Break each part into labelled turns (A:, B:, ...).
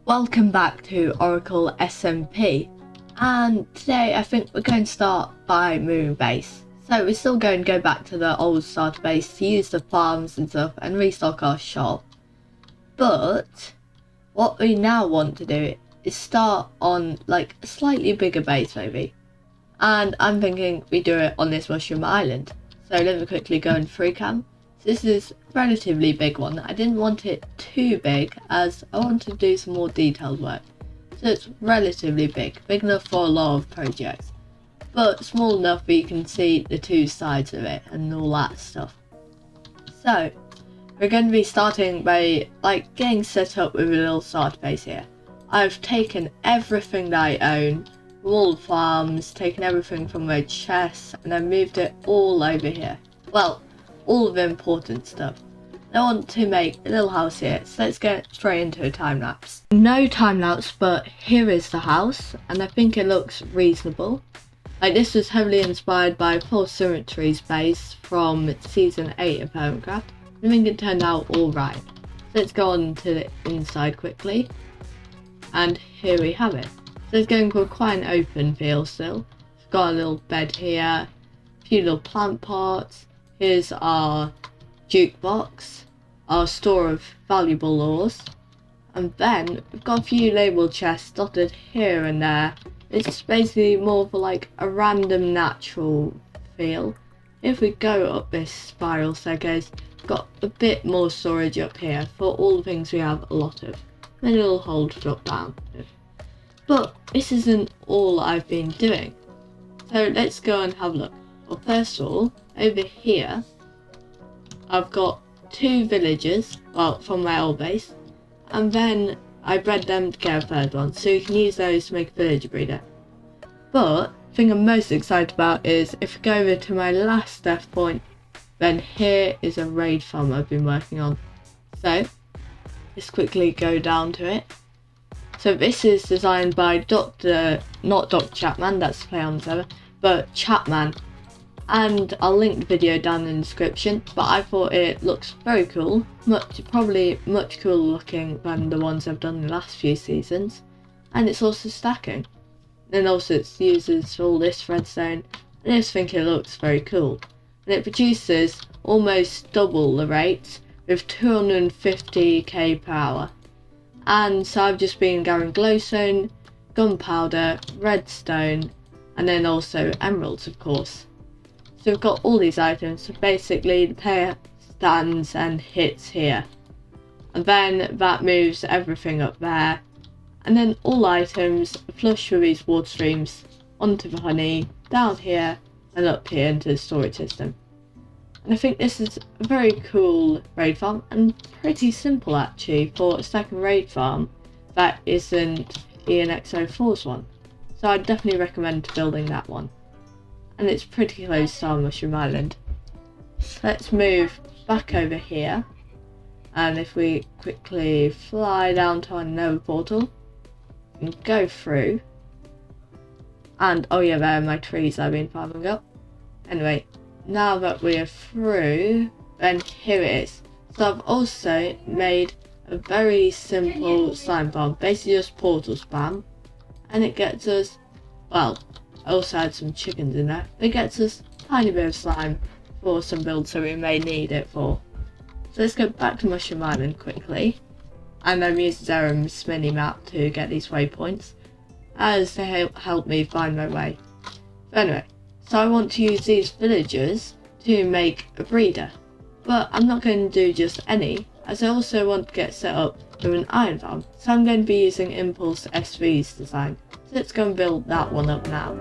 A: Welcome back to Oracle SMP, and today I think we're going to start by moving base. So we're still going to go back to the old starter base to use the farms and stuff and restock our shop. But what we now want to do is start on like a slightly bigger base maybe. And I'm thinking we do it on this mushroom island. So let me quickly go in free cam. This is a relatively big one. I didn't want it too big as I want to do some more detailed work. So it's relatively big enough for a lot of projects, but small enough where you can see the two sides of it and all that stuff. So we're going to be starting by getting set up with a little starter base here. I've taken everything that I own, all the farms, taken everything from my chests, and I moved it all over here. Well, all of the important stuff. I want to make a little house here, so let's get straight into a time lapse. No time lapse, but here is the house, and I think it looks reasonable. This was heavily inspired by Full Symmetry's base from season 8 of Hermitcraft. I think it turned out alright. So let's go on to the inside quickly, and here we have it. So it's going for quite an open feel still. It's got a little bed here, a few little plant pots. Here's our jukebox, our store of valuable ores, and then we've got a few label chests dotted here and there. It's basically more for a random natural feel. If we go up this spiral staircase, we've got a bit more storage up here for all the things we have a lot of. Then it'll hold drop down. But this isn't all I've been doing. So let's go and have a look. Well, first of all, over here, I've got 2 villagers, well, from my old base, and then I bred them to get a third one, so you can use those to make a villager breeder. But the thing I'm most excited about is if I go over to my last death point, then here is a raid farm I've been working on. So let's quickly go down to it. So this is designed by not Dr. Chapman, that's the play on the server, but Chapman. And I'll link the video down in the description, but I thought it looks very cool, probably much cooler looking than the ones I've done in the last few seasons, and it's also stacking. And also it uses all this redstone, and I just think it looks very cool. And it produces almost double the rate with 250k per hour. And so I've just been gathering glowstone, gunpowder, redstone, and then also emeralds of course. So we've got all these items, so basically the player stands and hits here. And then that moves everything up there. And then all items flush through these water streams onto the honey, down here and up here into the storage system. And I think this is a very cool raid farm and pretty simple actually for a second raid farm that isn't ENXO4's one. So I'd definitely recommend building that one. And it's pretty close to our mushroom island. So let's move back over here, and if we quickly fly down to our Nova portal and go through, and oh yeah, there are my trees I've been farming up. Anyway, now that we're through, then here it is. So I've also made a very simple slime farm, basically just portal spam, and it gets us, well, I also had some chickens in there. It gets us a tiny bit of slime for some builds that we may need it for. So let's go back to Mushroom Island quickly. And I'm using Zerum's mini-map to get these waypoints, as they help me find my way. But anyway, so I want to use these villagers to make a breeder. But I'm not going to do just any, as I also want to get set up with an iron farm. So I'm going to be using Impulse SV's design. So let's go and build that one up now.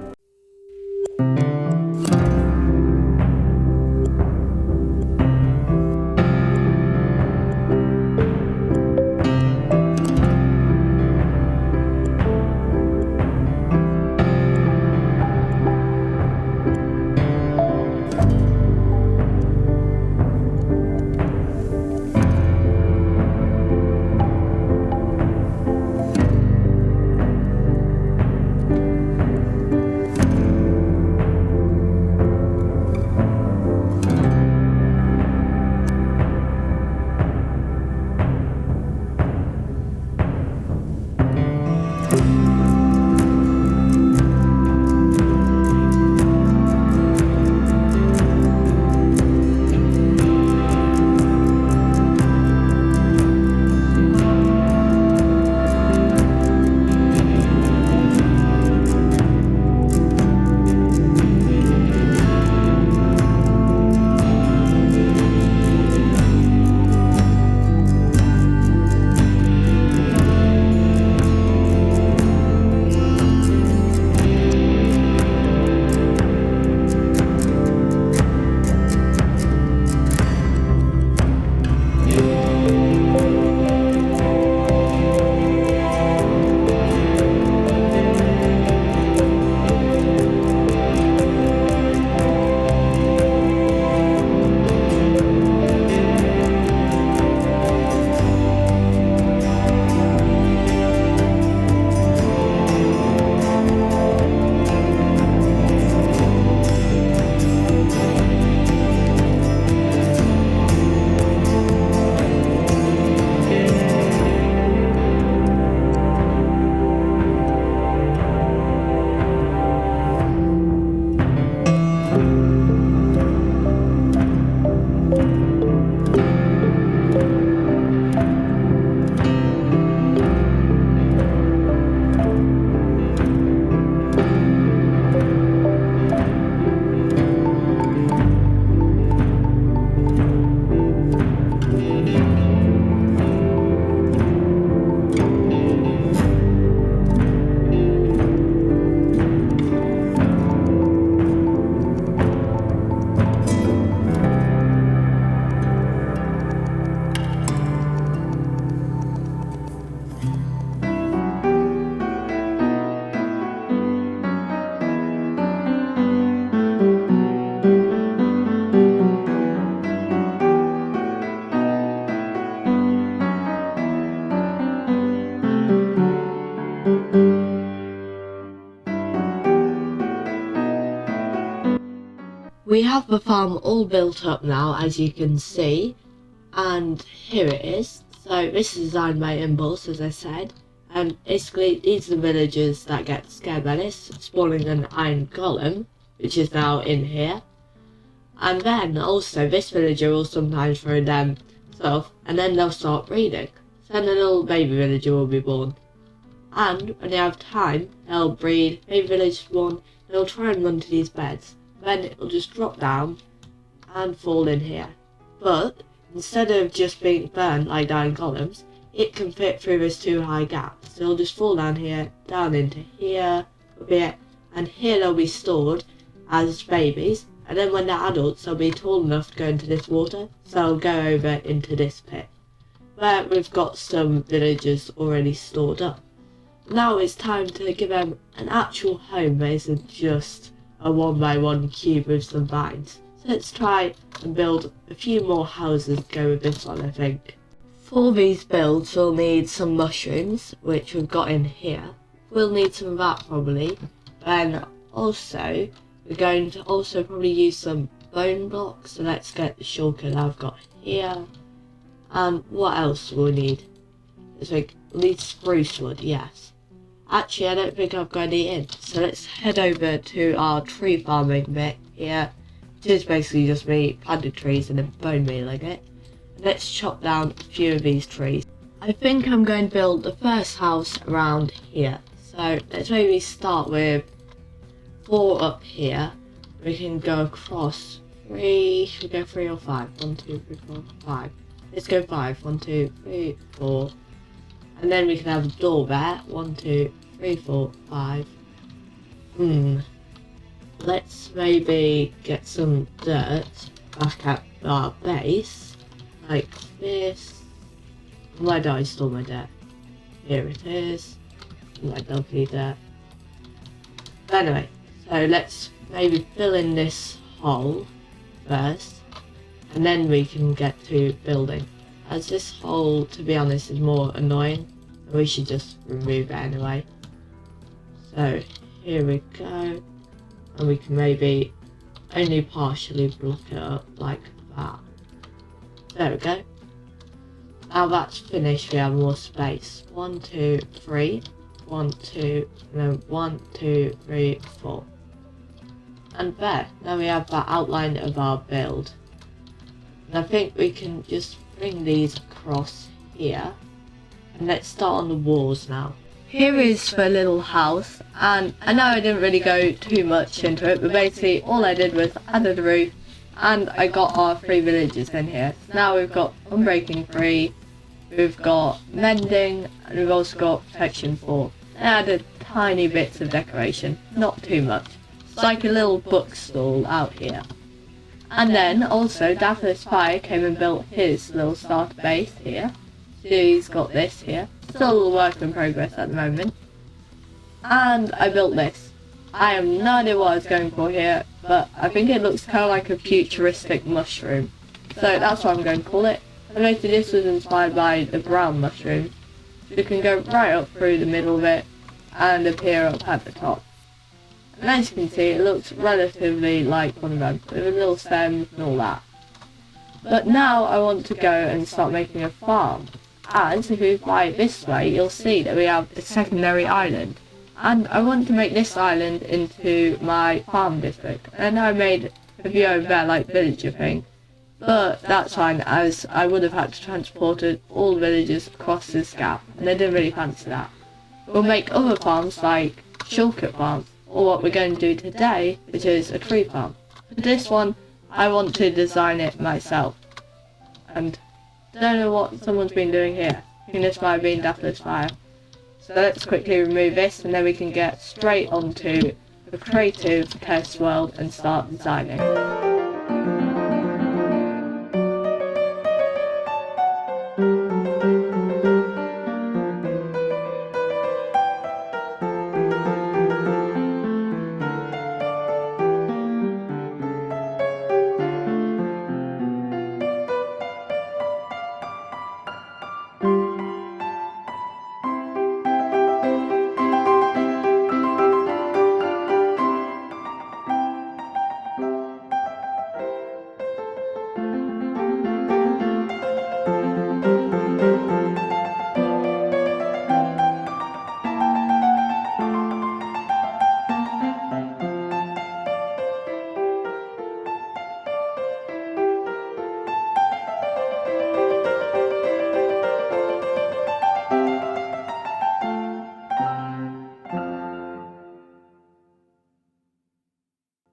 A: we have the farm all built up now, as you can see, and here it is. So this is designed by Impulse, as I said, and basically these are the villagers that get scared by this, spawning an iron golem, which is now in here. And then also this villager will sometimes throw them stuff, and then they'll start breeding. So then a little baby villager will be born. And when they have time, they'll breed, baby villager spawn, they'll try and run to these beds. Then it'll just drop down and fall in here. But instead of just being burned like dying golems, it can fit through this too high gap. So it'll just fall down here, down into here, a bit, and here they'll be stored as babies. And then when they're adults, they'll be tall enough to go into this water, so they'll go over into this pit, where we've got some villagers already stored up. Now it's time to give them an actual home that isn't just a 1x1 cube with some vines. So let's try and build a few more houses to go with this one, I think. For these builds we'll need some mushrooms, which we've got in here. We'll need some of that probably. Then also we're going to also probably use some bone blocks. So let's get the shulker that I've got here. And what else will we need? It's like, we'll need spruce wood, yes. Actually, I don't think I've got any in, so let's head over to our tree farming bit here, which is basically just me planting trees and then bone mealing it. And let's chop down a few of these trees. I think I'm going to build the first house around here, so let's maybe start with 4 up here. We can go across 3, should we go 3 or 5? 1, 2, 3, 4, 5. Let's go 5, 1, 2, 3, 4. And then we can have a door there. 1, 2, 3, 4, 5. Let's maybe get some dirt back at our base. Like this. Where did I store my dirt? Here it is. My lovely dirt. But anyway, so let's maybe fill in this hole first. And then we can get to building. As this hole, to be honest, is more annoying, we should just remove it anyway. So here we go, and we can maybe only partially block it up like that. There we go. Now that's finished, we have more space. 1, 2, 3, 1, 2, and then 1, 2, 3, 4. And there, now we have that outline of our build. And I think we can just bring these across here, and let's start on the walls now. Here is the little house, and I know I didn't really go too much into it, but basically all I did was added a roof, and I got our 3 villagers in here. So now we've got unbreaking 3, we've got mending, and we've also got protection 4. I added tiny bits of decoration, not too much. It's like a little bookstall out here. And then also Daphnis Fire came and built his little starter base here. So he's got this here. Still a work in progress at the moment. And I built this. I have no idea what I was going for here, but I think it looks kind of like a futuristic mushroom. So that's what I'm going to call it. I noticed this was inspired by the brown mushroom. So you can go right up through the middle of it and appear up at the top. And as you can see, it looks relatively like one of them, with a little stem and all that. But now I want to go and start making a farm. As if you fly this way, you'll see that we have a secondary island. And I want to make this island into my farm district. And I made a few over there like villager thing. But that's fine, as I would have had to transport all the villagers across this gap, and I didn't really fancy that. We'll make other farms like Shulker farms, or what we're going to do today, which is a tree farm. For this one, I want to design it myself. And I don't know what someone's been doing here. I think this might have been Daphnis Fire. So let's quickly remove this, and then we can get straight onto the creative test world and start designing.